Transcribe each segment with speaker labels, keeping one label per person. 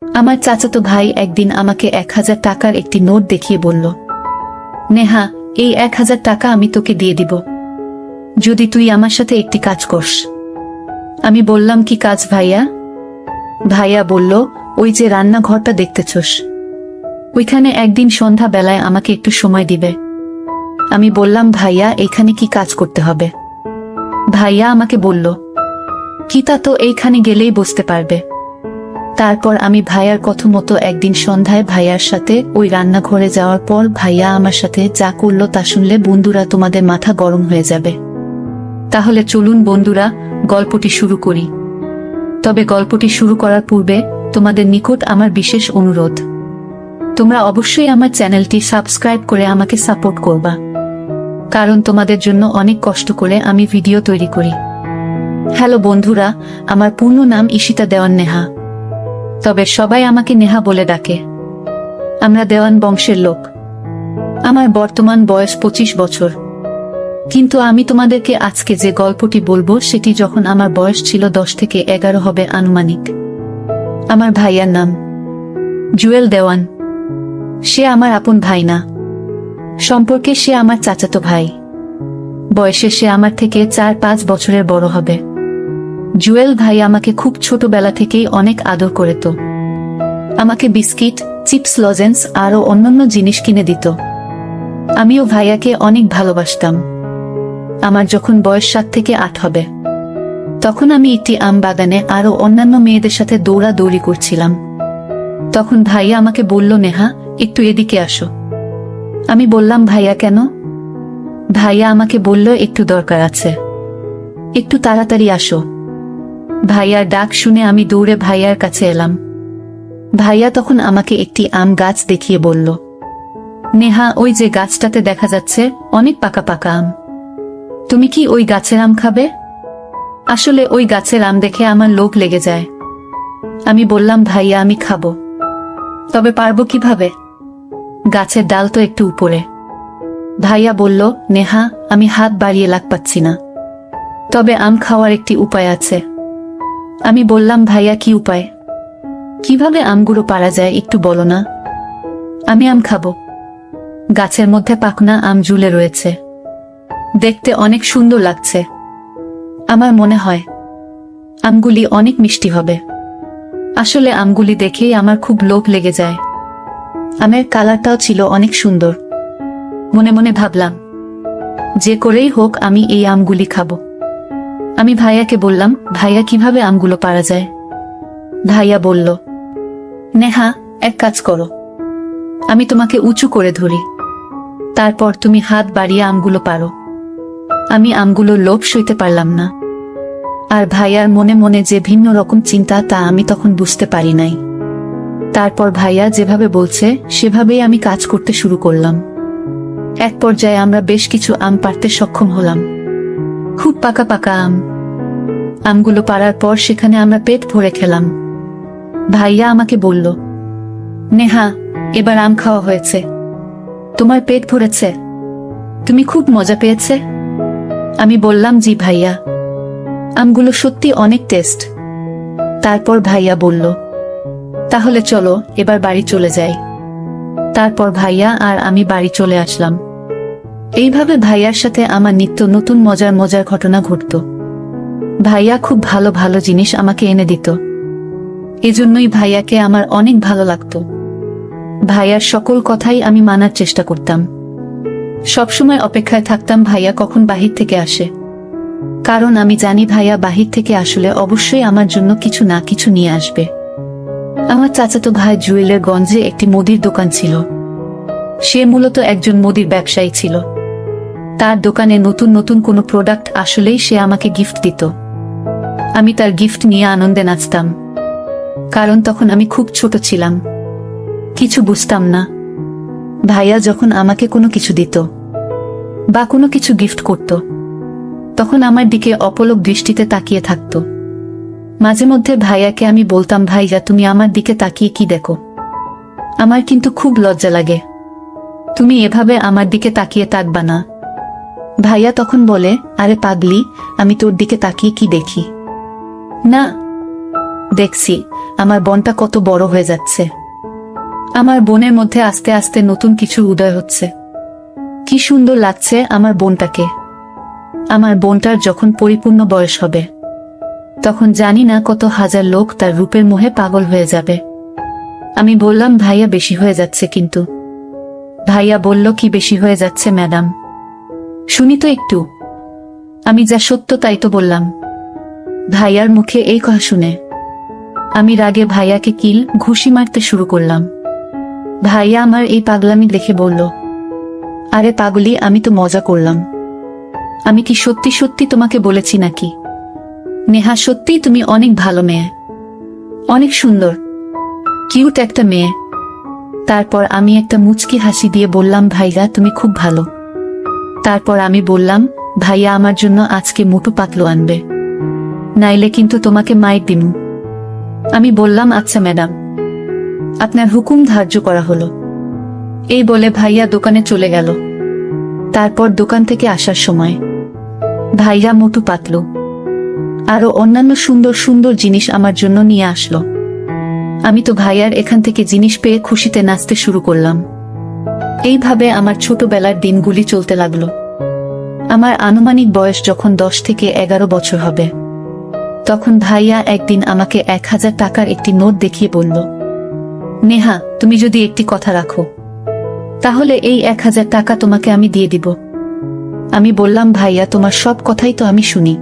Speaker 1: আমার চাচাতো ভাই একদিন আমাকে 1000 টাকার একটি নোট দেখিয়ে বলল, নেহা, এই 1000 টাকা আমি তোকে দিয়ে দিব যদি তুই আমার সাথে একটি কাজ করস। আমি বললাম, কি কাজ ভাইয়া? ভাইয়া বলল, ওই যে রান্নাঘরটা দেখতেছস, ওইখানে একদিন সন্ধ্যা বেলায় আমাকে একটু সময় দিবে। আমি বললাম, ভাইয়া এইখানে কি কাজ করতে হবে? ভাইয়া আমাকে বলল, কি তা তো এইখানে গেলেই বুঝতে পারবে। তারপর আমি ভাইয়ার কথা মতো একদিন সন্ধ্যায় ভাইয়ার সাথে ওই রান্নাঘরে যাওয়ার পর ভাইয়া আমার সাথে যা করলো তা শুনলে বন্ধুরা তোমাদের মাথা গরম হয়ে যাবে। তাহলে চলুন বন্ধুরা, গল্পটি শুরু করি। তবে গল্পটি শুরু করার পূর্বে তোমাদের নিকট আমার বিশেষ অনুরোধ, তোমরা অবশ্যই আমার চ্যানেলটি সাবস্ক্রাইব করে আমাকে সাপোর্ট করবা, কারণ তোমাদের জন্য অনেক কষ্ট করে আমি ভিডিও তৈরি করি। হ্যালো বন্ধুরা, আমার পূর্ণ নাম ঈশিতা দেওয়ান নেহা, তবে সবাই আমাকে নেহা বলে ডাকে। আমরা দেওয়ান বংশের লোক। আমার বর্তমান বয়স 25 বছর। কিন্তু আমি তোমাদেরকে আজকে যে গল্পটি বলবো সেটি যখন আমার বয়স ছিল 10 থেকে 11 হবে আনুমানিক। আমার ভাইয়ার নাম জুয়েল দেওয়ান। সে আমার আপন ভাই না, সম্পর্কে সে আমার চাচাতো ভাই। বয়সে সে আমার থেকে 4-5 বছরের বড় হবে। জুয়েল ভাই আমাকে খুব ছোটবেলা থেকেই অনেক আদর করত। আমাকে বিস্কিট, চিপস, লজেন্স আরও অন্যান্য জিনিস কিনে দিত। আমিও ভাইয়াকে অনেক ভালোবাসতাম। আমার যখন বয়স 7 থেকে 8 হবে, তখন আমি একটি আম বাগানে আরও অন্যান্য মেয়েদের সাথে দৌড়াদৌড়ি করছিলাম। তখন ভাইয়া আমাকে বলল, নেহা, একটু এদিকে আসো। আমি বললাম, ভাইয়া কেন? ভাইয়া আমাকে বলল, একটু দরকার আছে, একটু তাড়াতাড়ি আসো। ভাইয়ার ডাক শুনে আমি দৌড়ে ভাইয়ার কাছে এলাম। ভাইয়া তখন আমাকে একটি আম গাছ দেখিয়ে বলল, নেহা, ওই যে গাছটাতে দেখা যাচ্ছে অনেক পাকা পাকা আম, তুমি কি ওই গাছের আম খাবে? আসলে ওই গাছের আম দেখে আমার লোভ লেগে যায়। আমি বললাম, ভাইয়া আমি খাবো, তবে পারবো কিভাবে? গাছের ডাল তো একটু উপরে। ভাইয়া বলল, নেহা, আমি হাত বাড়িয়ে লাগ পাচ্ছি না, তবে আম খাওয়ার একটি উপায় আছে। আমি বললাম, ভাইয়া কি উপায়? কিভাবে আমগুলো পারা যায় একটু বলো না। আমি আম খাবো। গাছের মধ্যে পাকনা আম ঝুলে রয়েছে, দেখতে অনেক সুন্দর লাগছে। আমার মনে হয় আমগুলি অনেক মিষ্টি হবে। আসলে আমগুলি দেখেই আমার খুব লোভ লেগে যায়। আমের কালারটাও ছিল অনেক সুন্দর। মনে মনে ভাবলাম, যে করেই হোক আমি এই আমগুলি খাবো। আমি ভাইয়াকে বললাম, ভাইয়া কিভাবে আমগুলো পারা যায়? ভাইয়া বলল, নেহা, এক কাজ করো, আমি তোমাকে উঁচু করে ধরি, তারপর তুমি হাত বাড়িয়ে আমগুলো পারো। আমি আমগুলোর লোভ সইতে পারলাম না। আর ভাইয়ার মনে মনে যে ভিন্ন রকম চিন্তা তা আমি তখন বুঝতে পারি নাই। তারপর ভাইয়া যেভাবে বলছে সেভাবেই আমি কাজ করতে শুরু করলাম। এক পর্যায়ে আমরা বেশ কিছু আম পাড়তে সক্ষম হলাম, খুব পাকা পাকা আম। আমগুলো পাড়ার পর সেখানে আমরা পেট ভরে খেলাম। ভাইয়া আমাকে বলল, নেহা, এবার আম খাওয়া হয়েছে, তোমার পেট ভরেছে, তুমি খুব মজা পেয়েছে? আমি বললাম, জি ভাইয়া, আমগুলো সত্যি অনেক টেস্ট। তারপর ভাইয়া বলল, তাহলে চলো এবার বাড়ি চলে যাই। তারপর ভাইয়া আর আমি বাড়ি চলে আসলাম। এইভাবে ভাইয়ার সাথে আমার নিত্য নতুন মজার মজার ঘটনা ঘটত। ভাইয়া খুব ভালো ভালো জিনিস আমাকে এনে দিত। এজন্যই ভাইয়াকে আমার অনেক ভালো লাগত। ভাইয়ার সকল কথাই আমি মানার চেষ্টা করতাম। সবসময় অপেক্ষায় থাকতাম ভাইয়া কখন বাহির থেকে আসে, কারণ আমি জানি ভাইয়া বাহির থেকে আসলে অবশ্যই আমার জন্য কিছু না কিছু নিয়ে আসবে। আমার চাচাতো ভাই জুয়েলের গঞ্জে একটি মুদির দোকান ছিল। সে মূলত একজন মুদির ব্যবসায়ী ছিল। তার দোকানে নতুন নতুন কোনো প্রোডাক্ট আসলেই সে আমাকে গিফট দিত। আমি তার গিফট নিয়ে আনন্দে নাচতাম, কারণ তখন আমি খুব ছোট ছিলাম, কিছু বুঝতাম না। ভাইয়া যখন আমাকে কোনো কিছু দিত বা কোনো কিছু গিফট করত, তখন আমার দিকে অপলক দৃষ্টিতে তাকিয়ে থাকত। মাঝে মধ্যে ভাইয়াকে আমি বলতাম, ভাইয়া তুমি আমার দিকে তাকিয়ে কি দেখো? আমার কিন্তু খুব লজ্জা লাগে, তুমি এভাবে আমার দিকে তাকিয়ে থাকবা না। ভাইয়া তখন বলে, আরে পাগলি, আমি তোর দিকে তাকিয়ে কি দেখি? না, দেখছি আমার বোনটা কত বড় হয়ে যাচ্ছে। আমার বোনের মধ্যে আস্তে আস্তে নতুন কিছু উদয় হচ্ছে। কি সুন্দর লাগছে আমার বোনটাকে। আমার বোনটার যখন পরিপূর্ণ বয়স হবে, তখন জানি না কত হাজার লোক তার রূপের মোহে পাগল হয়ে যাবে। আমি বললাম, ভাইয়া বেশি হয়ে যাচ্ছে কিন্তু। ভাইয়া বলল, কি বেশি হয়ে যাচ্ছে ম্যাডাম? শুনি তো একটু। আমি যা সত্য তাই তো বললাম। ভাইয়ার মুখে এই কথা শুনে আমি রাগে ভাইয়াকে কিল ঘুষি মারতে শুরু করলাম। ভাইয়া আমার এই পাগলামি দেখে বলল, আরে পাগলি, আমি তো মজা করলাম। আমি কি সত্যি সত্যি তোমাকে বলেছি নাকি? নেহা, সত্যি তুমি অনেক ভালো মেয়ে, অনেক সুন্দর, কিউট একটা মেয়ে। তারপর আমি একটা মুচকি হাসি দিয়ে বললাম, ভাইয়া তুমি খুব ভালো। তারপর আমি বললাম, ভাইয়া আমার জন্য আজকে মোটু পাতলু আনবে, নাইলে কিন্তু তোমাকে মাইর দিমু। আমি বললাম, আচ্ছা ম্যাডাম, আপনার হুকুম ধার্য করা হলো। এই বলে ভাইয়া দোকানে চলে গেল। তারপর দোকান থেকে আসার সময় ভাইয়া মোটু পাতলু আরো অন্যান্য সুন্দর সুন্দর জিনিস আমার জন্য নিয়ে আসলো। আমি তো ভাইয়ার এখান থেকে জিনিস পেয়ে খুশিতে নাচতে শুরু করলাম। এইভাবে আমার ছোটবেলার দিনগুলি চলতে লাগলো। আমার আনুমানিক বয়স যখন 10 থেকে 11 বছর হবে, তখন ভাইয়া একদিন আমাকে 1000 টাকার একটি নোট দেখিয়ে বলল, নেহা, তুমি যদি একটি কথা রাখো, তাহলে এই 1000 টাকা তোমাকে আমি দিয়ে দিব। আমি বললাম, ভাইয়া তোমার সব কথাই তো আমি শুনি,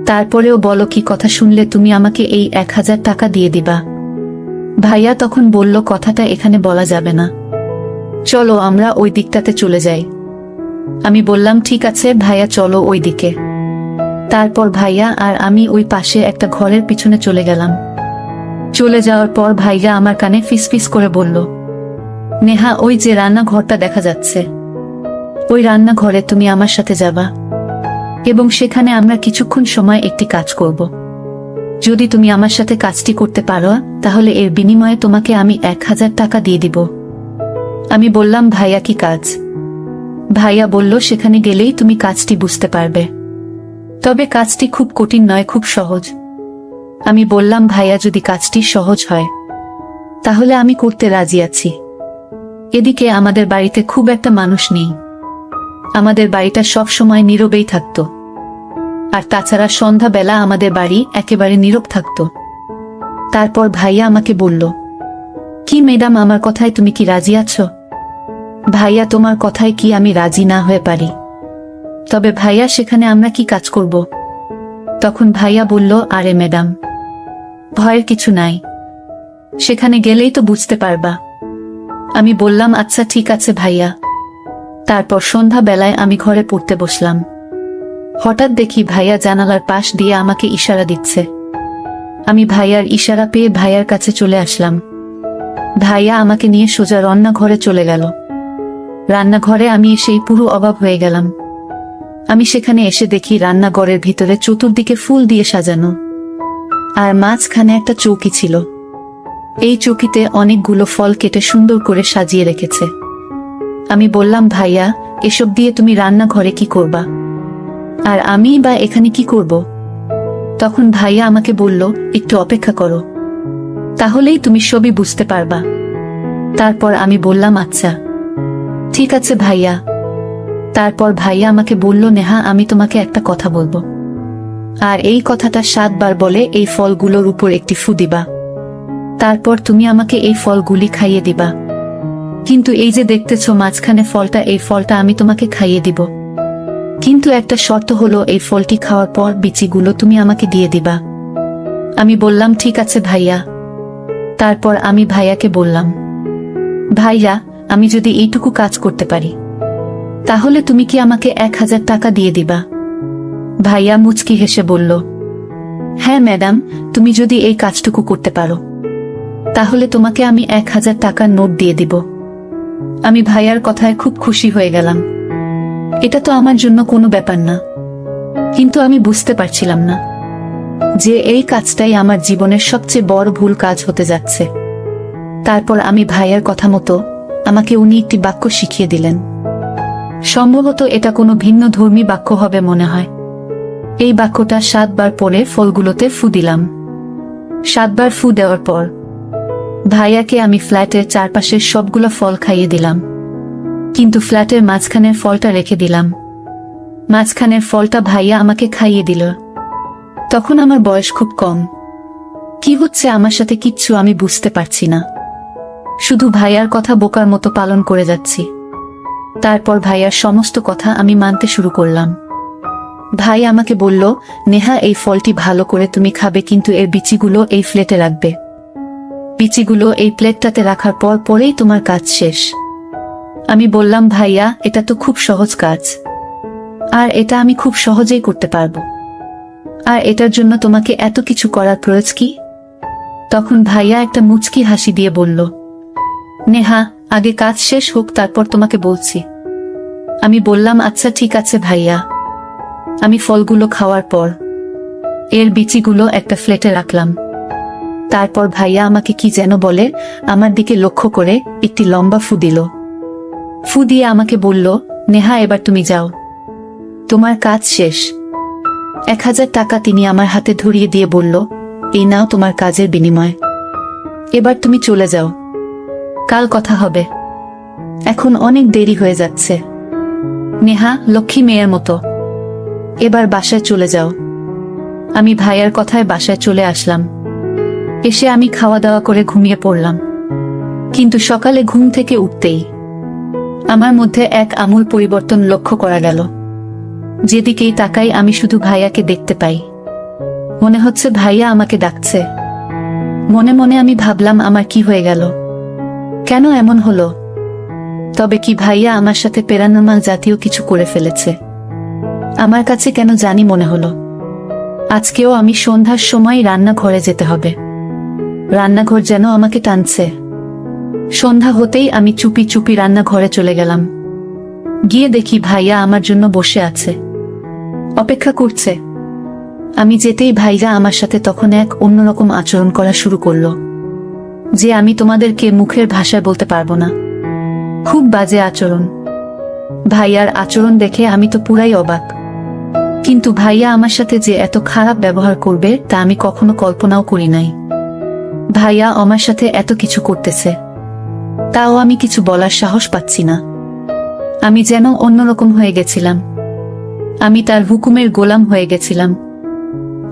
Speaker 1: তারপরেও বলো কি কথা শুনলে তুমি আমাকে এই 1000 টাকা দিয়ে দিবা? ভাইয়া তখন বলল, কথাটা এখানে বলা যাবে না, চলো আমরা ওই দিকটাতে চলে যাই। আমি বললাম, ঠিক আছে ভাইয়া, চলো ওই দিকে। তারপর ভাইয়া আর আমি ওই পাশে একটা ঘরের পিছনে চলে গেলাম। চলে যাওয়ার পর ভাইয়া আমার কানে ফিসফিস করে বলল, নেহা, ওই যে রান্নাঘরটা দেখা যাচ্ছে, ওই রান্নাঘরে তুমি আমার সাথে যাবা এবং সেখানে আমরা কিছুক্ষণ সময় একটি কাজ করব। যদি তুমি আমার সাথে কাজটি করতে পারো, তাহলে এর বিনিময়ে তোমাকে আমি 1000 টাকা দিয়ে দিব। আমি বললাম, ভাইয়া কি কাজ? ভাইয়া বলল, সেখানে গেলেই তুমি কাজটি বুঝতে পারবে, তবে কাজটি খুব কঠিন নয়, খুব সহজ। আমি বললাম, ভাইয়া যদি কাজটি সহজ হয় তাহলে আমি করতে রাজি আছি। এদিকে আমাদের বাড়িতে খুব একটা মানুষ নেই, আমাদের বাড়িটা সব সময় নীরবেই থাকত, আর তাছাড়া সন্ধ্যাবেলা আমাদের বাড়ি একেবারে নীরব থাকত। তারপর ভাইয়া আমাকে বলল, কি ম্যাডাম, আমার কথায় তুমি কি রাজি আছো? ভাইয়া, তোমার কথায় কি আমি রাজি না হয়ে পারি? তবে ভাইয়া, সেখানে আমরা কি কাজ করব? তখন ভাইয়া বলল, আরে ম্যাডাম, ভয়ের কিছু নাই, সেখানে গেলেই তো বুঝতে পারবা। আমি বললাম, আচ্ছা ঠিক আছে ভাইয়া। তারপর সন্ধ্যা বেলায় আমি ঘরে পড়তে বসলাম। হঠাৎ দেখি ভাইয়া জানালার পাশ দিয়ে আমাকে ইশারা দিচ্ছে। আমি ভাইয়ার ইশারা পেয়ে ভাইয়ার কাছে চলে আসলাম। ভাইয়া আমাকে নিয়ে সোজা রান্নাঘরে চলে গেল। রান্নাঘরে আমি এসেই পুরো অবাক হয়ে গেলাম। আমি সেখানে এসে দেখি রান্নাঘরের ভিতরে চতুর্দিকে ফুল দিয়ে সাজানো, আর মাঝখানে একটা চৌকি ছিল। এই চৌকিতে অনেকগুলো ফল কেটে সুন্দর করে সাজিয়ে রেখেছে। আমি বললাম, ভাইয়া, এসব দিয়ে তুমি রান্নাঘরে কি করবা? আর আমি বা এখানে কি করব? তখন ভাইয়া আমাকে বলল, একটু অপেক্ষা করো, তাহলেই তুমি সবই বুঝতে পারবা। তারপর আমি বললাম, আচ্ছা ঠিক আছে ভাইয়া। তারপর ভাইয়া আমাকে বলল, নেহা, আমি তোমাকে একটা কথা বলবো, আর এই কথাটা 7 বার বলে এই ফলগুলোর উপর একটি ফু দিবা। তারপর তুমি আমাকে এই ফলগুলি খাইয়ে দিবা। কিন্তু এই যে দেখতেছ মাঝখানে ফলটা, এই ফলটা আমি তোমাকে খাইয়ে দিব, কিন্তু একটা শর্ত হলো, এই ফলটি খাওয়ার পর বিচিগুলো তুমি আমাকে দিয়ে দিবা। আমি বললাম, ঠিক আছে ভাইয়া। তারপর আমি ভাইয়াকে বললাম, ভাইয়া, আমি যদি এইটুকু কাজ করতে পারি, তাহলে তুমি কি আমাকে 1000 টাকা দিয়ে দিবা? ভাইয়া মুচকি হেসে বলল, হ্যাঁ ম্যাডাম, তুমি যদি এই কাজটুকু করতে পারো, তাহলে তোমাকে আমি 1000 টাকার নোট দিয়ে দিব। আমি ভাইয়ার কথায় খুব খুশি হয়ে গেলাম। এটা তো আমার জন্য কোনো ব্যাপার না, কিন্তু আমি বুঝতে পারছিলাম না যে এই কাজটাই আমার জীবনের সবচেয়ে বড় ভুল কাজ হতে যাচ্ছে। তারপর আমি ভাইয়ার কথা মতো আমাকে উনি একটি বাক্য শিখিয়ে দিলেন। সম্ভবত এটা কোনো ভিন্ন ধর্মী বাক্য হবে মনে হয়। এই বাক্যটা 7 বার পরে ফলগুলোতে ফু দিলাম। 7 বার ফু দেওয়ার পর ভাইয়াকে আমি ফ্ল্যাটের চারপাশের সবগুলো ফল খাইয়ে দিলাম, কিন্তু ফ্ল্যাটের মাঝখানের ফলটা রেখে দিলাম। মাঝখানের ফলটা ভাইয়া আমাকে খাইয়ে দিল। তখন আমার বয়স খুব কম। কি হচ্ছে আমার সাথে কিচ্ছু আমি বুঝতে পারছি না, শুধু ভাইয়ার কথা বোকার মতো পালন করে যাচ্ছি। তারপর ভাইয়ার সমস্ত কথা আমি মানতে শুরু করলাম। ভাই আমাকে বলল, নেহা এই ফলটি ভালো করে তুমি খাবে, কিন্তু এর বিচিগুলো এই প্লেটে রাখবে। বিচিগুলো এই প্লেটটাতে রাখার পর পরেই তোমার কাজ শেষ। আমি বললাম, ভাইয়া এটা তো খুব সহজ কাজ, আর এটা আমি খুব সহজেই করতে পারবো, আর এটার জন্য তোমাকে এত কিছু করার প্রয়োজন কি? তখন ভাইয়া একটা মুচকি হাসি দিয়ে বলল, নেহা আগে কাজ শেষ হোক, তারপর তোমাকে বলছি। আমি বললাম, আচ্ছা ঠিক আছে ভাইয়া। আমি ফলগুলো খাওয়ার পর এর বিচিগুলো একটা প্লেটে রাখলাম। তারপর ভাইয়া আমাকে কি যেন বলে আমার দিকে লক্ষ্য করে একটি লম্বা ফু দিল। ফু দিয়ে আমাকে বলল, নেহা এবার তুমি যাও, তোমার কাজ শেষ। 1000 টাকা তিনি আমার হাতে ধরিয়ে দিয়ে বলল, এই নাও তোমার কাজের বিনিময়, এবার তুমি চলে যাও, কাল কথা হবে, এখন অনেক দেরি হয়ে যাচ্ছে। নেহা লক্ষ্মী মেয়ের মতো এবার বাসায় চলে যাও। আমি ভাইয়ার কথায় বাসায় চলে আসলাম। এসে আমি খাওয়া দাওয়া করে ঘুমিয়ে পড়লাম। কিন্তু সকালে ঘুম থেকে উঠতেই আমার মধ্যে এক আমূল পরিবর্তন লক্ষ্য করা গেল। যেদিকেই তাকাই আমি শুধু ভাইয়াকে দেখতে পাই। মনে হচ্ছে ভাইয়া আমাকে ডাকছে। মনে মনে আমি ভাবলাম, আমার কি হয়ে গেল, কেন এমন হলো? তবে কি ভাইয়া আমার সাথে পেরানর্মাল জাতীয় কিছু করে ফেলেছে? আমার কাছে কেন জানি মনে হলো আজকেও আমি সন্ধ্যার সময় রান্নাঘরে যেতে হবে। রান্নাঘর যেন আমাকে টানছে। সন্ধ্যা হতেই আমি চুপি চুপি রান্নাঘরে চলে গেলাম। গিয়ে দেখি ভাইয়া আমার জন্য বসে আছে, অপেক্ষা করছে। আমি যেতেই ভাইয়া আমার সাথে তখন এক অন্যরকম আচরণ করা শুরু করলো, যে আমি তোমাদেরকে মুখের ভাষায় বলতে পারবো না। খুব বাজে আচরণ। ভাইয়ার আচরণ দেখে আমি তো পুরাই অবাক। কিন্তু ভাইয়া আমার সাথে যে এত খারাপ ব্যবহার করবে তা আমি কখনো কল্পনাও করি নাই। ভাইয়া আমার সাথে এত কিছু করতেছে, তাও আমি কিছু বলার সাহস পাচ্ছি না। আমি যেন অন্যরকম হয়ে গেছিলাম। আমি তার হুকুমের গোলাম হয়ে গেছিলাম।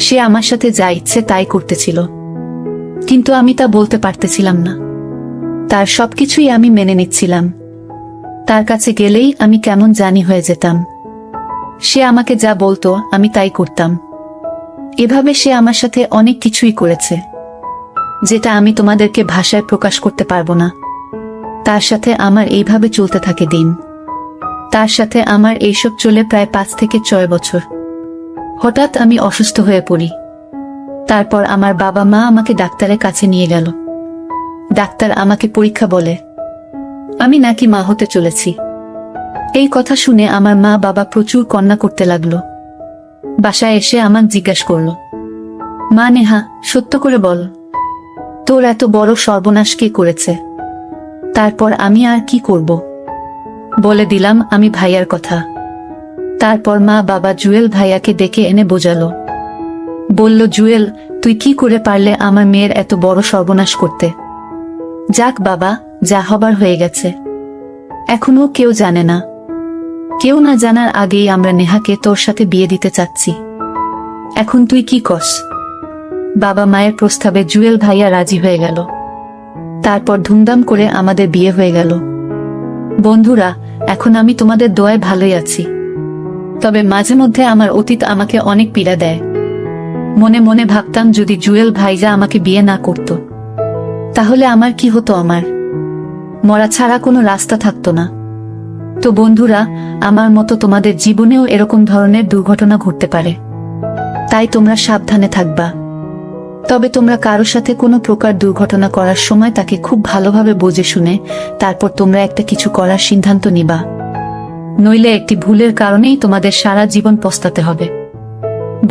Speaker 1: সে আমার সাথে যা ইচ্ছে তাই করতেছিল, কিন্তু আমি তা বলতে পারতেছিলাম না। তার সবকিছুই আমি মেনে নিচ্ছিলাম। তার কাছে গেলেই আমি কেমন জানি হয়ে যেতাম। সে আমাকে যা বলতো আমি তাই করতাম। এভাবে সে আমার সাথে অনেক কিছুই করেছে, যেটা আমি তোমাদেরকে ভাষায় প্রকাশ করতে পারবো না। তার সাথে আমার এইভাবে চলতে থাকে দিন। তার সাথে আমার এইসব চলে প্রায় 5 থেকে 6 বছর। হঠাৎ আমি অসুস্থ হয়ে পড়ি। তারপর আমার বাবা মা আমাকে ডাক্তারের কাছে নিয়ে গেল। ডাক্তার আমাকে পরীক্ষা বলে আমি নাকি মা হতে চলেছি। এই কথা শুনে আমার মা বাবা প্রচুর কান্না করতে লাগলো। বাসায় এসে আমাকে জিজ্ঞাসা করলো, মা নেহা সত্য করে বল, তোর এত বড় সর্বনাশ কে করেছে? তারপর আমি আর কি করব? বলে দিলাম আমি ভাইয়ার কথা। তারপর মা বাবা জুয়েল ভাইয়াকে ডেকে এনে বোঝালো। বলল, জুয়েল তুই কি করে পারলে আমার মেয়ের এত বড় সর্বনাশ করতে? যাক বাবা, যা হবার হয়ে গেছে। এখনো কেউ জানে না। কেউ না জানার আগেই আমরা নেহাকে তোর সাথে বিয়ে দিতে চাচ্ছি। এখন তুই কি কস? বাবা মায়ের প্রস্তাবে জুয়েল ভাইয়া রাজি হয়ে গেল। তারপর ধুমধাম করে আমাদের বিয়ে হয়ে গেল। বন্ধুরা, এখন আমি তোমাদের দোয়ায় ভালোই আছি। তবে মাঝে মধ্যে আমার অতীত আমাকে অনেক পীড়া দেয়। মনে মনে ভাবতাম যদি জুয়েল ভাইজা আমাকে বিয়ে না করত, তাহলে আমার কি হতো? আমার মরা ছাড়া কোনো রাস্তা থাকতো না। তো বন্ধুরা, আমার মতো তোমাদের জীবনেও এরকম ধরনের দুর্ঘটনা ঘটতে পারে, তাই তোমরা সাবধানে থাকবা। তবে তোমরা কারোর সাথে কোনো প্রকার দুর্ঘটনা করার সময় তাকে খুব ভালোভাবে বুঝে শুনে তারপর তোমরা একটা কিছু করার সিদ্ধান্ত নিবা। নইলে একটি ভুলের কারণেই তোমাদের সারা জীবন পস্তাতে হবে।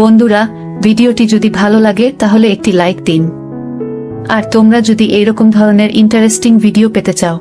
Speaker 1: বন্ধুরা, ভিডিওটি যদি ভালো লাগে তাহলে একটি লাইক দিন। আর তোমরা যদি এইরকম ধরনের ইন্টারেস্টিং ভিডিও পেতে চাও,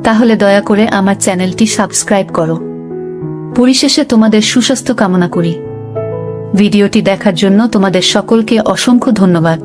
Speaker 1: তাহলে দয়া করে আমার চ্যানেলটি সাবস্ক্রাইব করো। পরিশেষে তোমাদের সুস্বাস্থ্য কামনা করি। ভিডিওটি দেখার জন্য তোমাদের সকলকে অসংখ্য ধন্যবাদ।